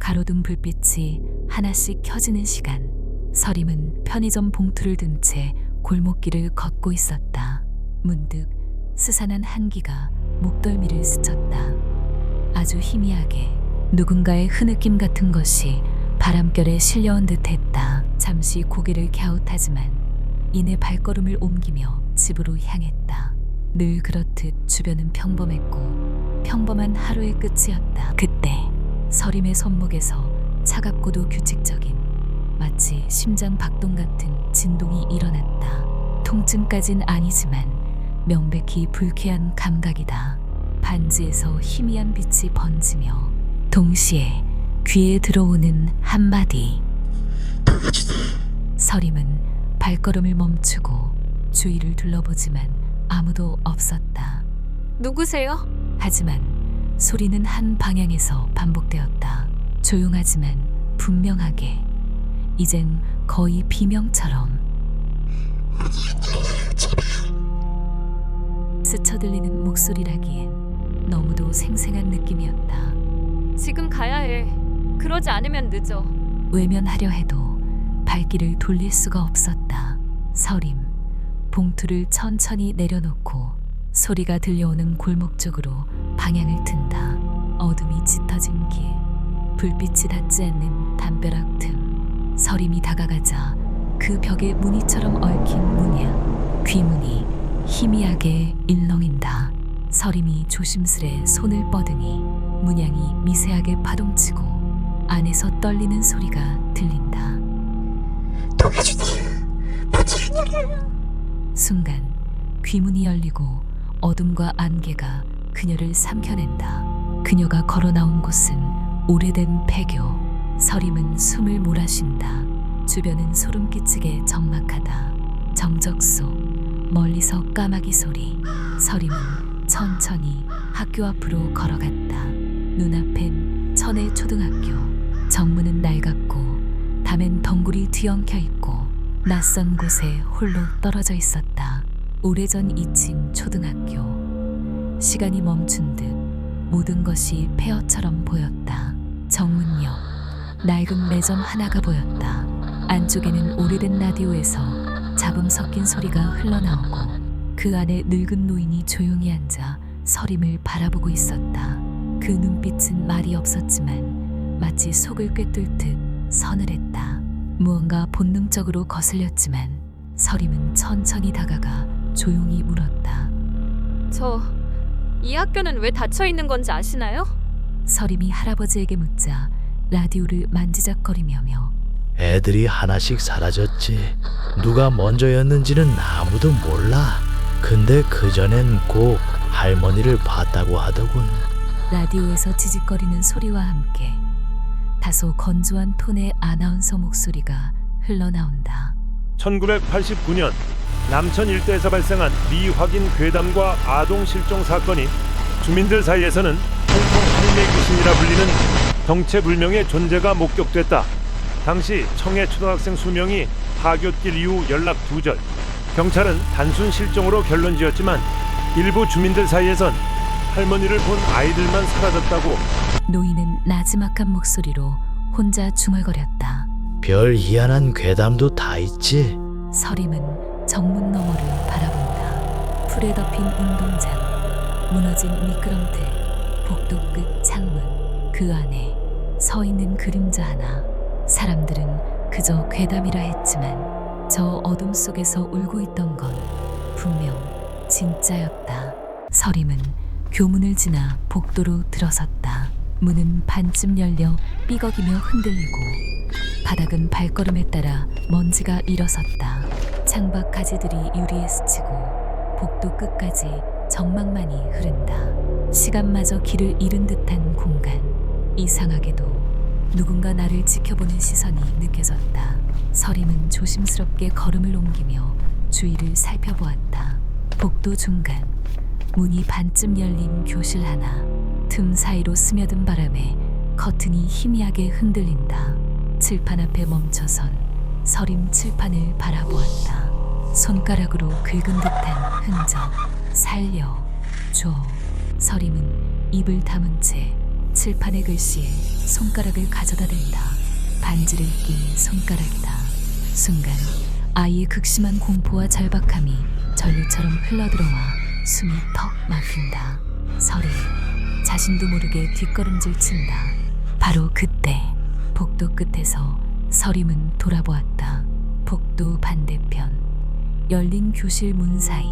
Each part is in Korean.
가로등 불빛이 하나씩 켜지는 시간. 서림은 편의점 봉투를 든 채 골목길을 걷고 있었다. 문득 스산한 한기가 목덜미를 스쳤다. 아주 희미하게 누군가의 흐느낌 같은 것이 바람결에 실려온 듯했다. 잠시 고개를 갸웃하지만 이내 발걸음을 옮기며 집으로 향했다. 늘 그렇듯 주변은 평범했고 평범한 하루의 끝이었다. 그때 서림의 손목에서 차갑고도 규칙적인 마치 심장 박동 같은 진동이 일어났다. 통증까진 아니지만 명백히 불쾌한 감각이다. 반지에서 희미한 빛이 번지며 동시에 귀에 들어오는 한마디. 서림은 발걸음을 멈추고 주위를 둘러보지만 아무도 없었다. 누구세요? 하지만 소리는 한 방향에서 반복되었다. 조용하지만 분명하게, 이젠 거의 비명처럼. 스쳐들리는 목소리라기엔 너무도 생생한 느낌이었다. 지금 가야 해. 그러지 않으면 늦어. 외면하려 해도 발길을 돌릴 수가 없었다. 서림, 봉투를 천천히 내려놓고 소리가 들려오는 골목 쪽으로 방향을 튼다. 어둠이 짙어진 길, 불빛이 닿지 않는 담벼락 틈. 서림이 다가가자 그 벽에 무늬처럼 얽힌 문양, 귀문이 희미하게 일렁인다. 서림이 조심스레 손을 뻗으니 문양이 미세하게 파동치고 안에서 떨리는 소리가 들린다. 순간 귀문이 열리고 어둠과 안개가 그녀를 삼켜낸다. 그녀가 걸어 나온 곳은 오래된 폐교. 서림은 숨을 몰아쉰다. 주변은 소름 끼치게 적막하다. 정적 속 멀리서 까마귀 소리. 서림은 천천히 학교 앞으로 걸어갔다. 눈앞엔 천의 초등학교. 정문은 낡았고 담엔 덩굴이 뒤엉켜 있고 낯선 곳에 홀로 떨어져 있었다. 오래전 2층 초등학교. 시간이 멈춘 듯 모든 것이 폐허처럼 보였다. 정문 옆 낡은 매점 하나가 보였다. 안쪽에는 오래된 라디오에서 잡음 섞인 소리가 흘러나오고 그 안에 늙은 노인이 조용히 앉아 서림을 바라보고 있었다. 그 눈빛은 말이 없었지만 마치 속을 꿰뚫 듯 서늘했다. 무언가 본능적으로 거슬렸지만 서림은 천천히 다가가 조용히 물었다. 이 학교는 왜 닫혀 있는 건지 아시나요? 서림이 할아버지에게 묻자 라디오를 만지작거리며며 애들이 하나씩 사라졌지. 누가 먼저였는지는 아무도 몰라. 근데 그전엔 꼭 할머니를 봤다고 하더군. 라디오에서 지직거리는 소리와 함께 다소 건조한 톤의 아나운서 목소리가 흘러나온다. 1989년 남천 일대에서 발생한 미확인 괴담과 아동 실종 사건이 주민들 사이에서는 통통 할매 귀신이라 불리는 정체불명의 존재가 목격됐다. 당시 청해 초등학생 수명이 하굣길 이후 연락 두절. 경찰은 단순 실종으로 결론 지었지만 일부 주민들 사이에선 할머니를 본 아이들만 사라졌다고. 노인은 나지막한 목소리로 혼자 중얼거렸다. 별 희한한 괴담도 다 있지. 서림은 정문 너머를 바라본다. 풀에 덮인 운동장, 무너진 미끄럼틀, 복도 끝 창문. 그 안에 서 있는 그림자 하나. 사람들은 그저 괴담이라 했지만 저 어둠 속에서 울고 있던 건 분명 진짜였다. 서림은 교문을 지나 복도로 들어섰다. 문은 반쯤 열려 삐걱이며 흔들리고 바닥은 발걸음에 따라 먼지가 일어섰다. 창밖 가지들이 유리에 스치고 복도 끝까지 정막만이 흐른다. 시간마저 길을 잃은 듯한 공간. 이상하게도 누군가 나를 지켜보는 시선이 느껴졌다. 서림은 조심스럽게 걸음을 옮기며 주위를 살펴보았다. 복도 중간 문이 반쯤 열린 교실 하나. 틈 사이로 스며든 바람에 커튼이 희미하게 흔들린다. 칠판 앞에 멈춰선 서림 칠판을 바라보았다. 손가락으로 긁은 듯한 흔적. 살려줘. 서림은 입을 다문 채 칠판의 글씨에 손가락을 가져다 댄다. 반지를 낀 손가락이다. 순간 아이의 극심한 공포와 절박함이 전류처럼 흘러들어와 숨이 턱 막힌다. 설이 자신도 모르게 뒷걸음질 친다. 바로 그때 복도 끝에서 서림은 돌아보았다. 복도 반대편 열린 교실 문 사이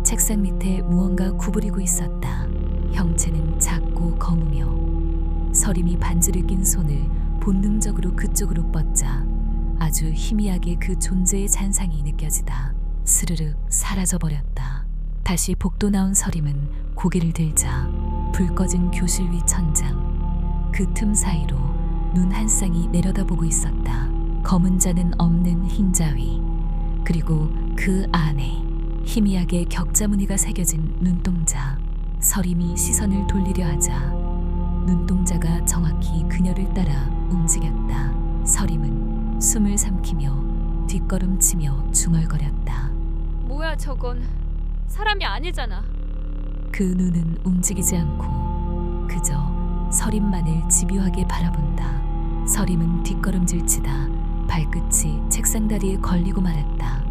책상 밑에 무언가 구부리고 있었다. 형체는 작고 검으며 서림이 반지를 낀 손을 본능적으로 그쪽으로 뻗자 아주 희미하게 그 존재의 잔상이 느껴지다. 스르륵 사라져버렸다. 다시 복도 나온 서림은 고개를 들자 불 꺼진 교실 위 천장 그 틈 사이로 눈 한 쌍이 내려다보고 있었다. 검은 자는 없는 흰 자위 그리고 그 안에 희미하게 격자 무늬가 새겨진 눈동자. 서림이 시선을 돌리려 하자 눈동자가 정확히 그녀를 따라 움직였다. 서림은 숨을 삼키며 뒷걸음치며 중얼거렸다. 뭐야 저건? 사람이 아니잖아. 그 눈은 움직이지 않고 그저 서림만을 집요하게 바라본다. 서림은 뒷걸음질치다 발끝이 책상 다리에 걸리고 말았다.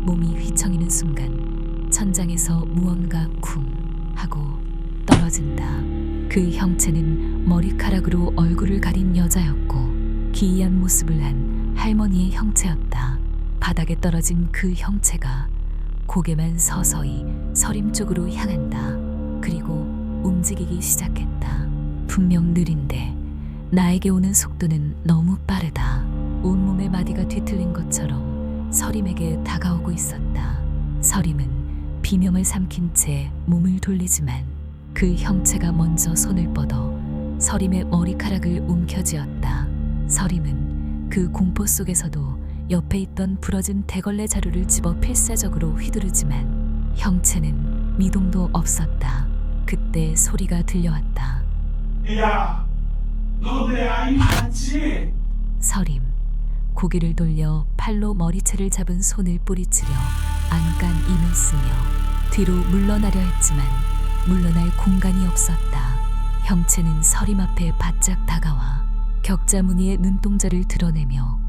몸이 휘청이는 순간 천장에서 무언가 쿵 하고 떨어진다. 그 형체는 머리카락으로 얼굴을 가린 여자였고 기이한 모습을 한 할머니의 형체였다. 바닥에 떨어진 그 형체가 고개만 서서히 서림 쪽으로 향한다. 그리고 움직이기 시작했다. 분명 느린데 나에게 오는 속도는 너무 빠르다. 온몸의 마디가 뒤틀린 것처럼 서림에게 다가오고 있었다. 서림은 비명을 삼킨 채 몸을 돌리지만 그 형체가 먼저 손을 뻗어 서림의 머리카락을 움켜쥐었다. 서림은 그 공포 속에서도 옆에 있던 부러진 대걸레 자루를 집어 필사적으로 휘두르지만 형체는 미동도 없었다. 그때 소리가 들려왔다. 야, 너 내 아이 맞지? 서림 고개를 돌려 팔로 머리채를 잡은 손을 뿌리치려 안간 힘을 쓰며 뒤로 물러나려 했지만 물러날 공간이 없었다. 형체는 서림 앞에 바짝 다가와 격자 무늬의 눈동자를 드러내며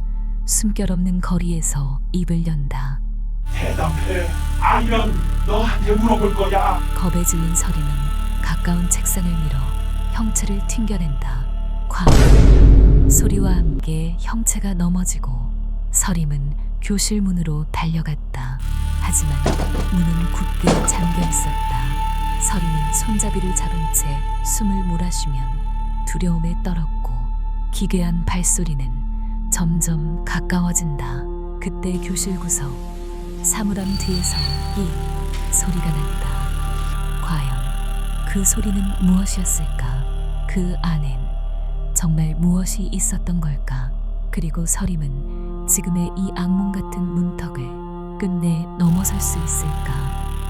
숨결 없는 거리에서 입을 연다. 대답해. 아니면 너한테 물어볼 거야. 겁에 질린 서림은 가까운 책상을 밀어 형체를 튕겨낸다. 쾅! 소리와 함께 형체가 넘어지고 서림은 교실 문으로 달려갔다. 하지만 문은 굳게 잠겨 있었다. 서림은 손잡이를 잡은 채 숨을 몰아쉬면 두려움에 떨었고 기괴한 발소리는 점점 가까워진다. 그때 교실 구석 사물함 뒤에서 이 소리가 났다. 과연 그 소리는 무엇이었을까? 그 안엔 정말 무엇이 있었던 걸까? 그리고 서림은 지금의 이 악몽 같은 문턱을 끝내 넘어설 수 있을까?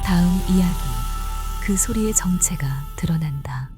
다음 이야기 그 소리의 정체가 드러난다.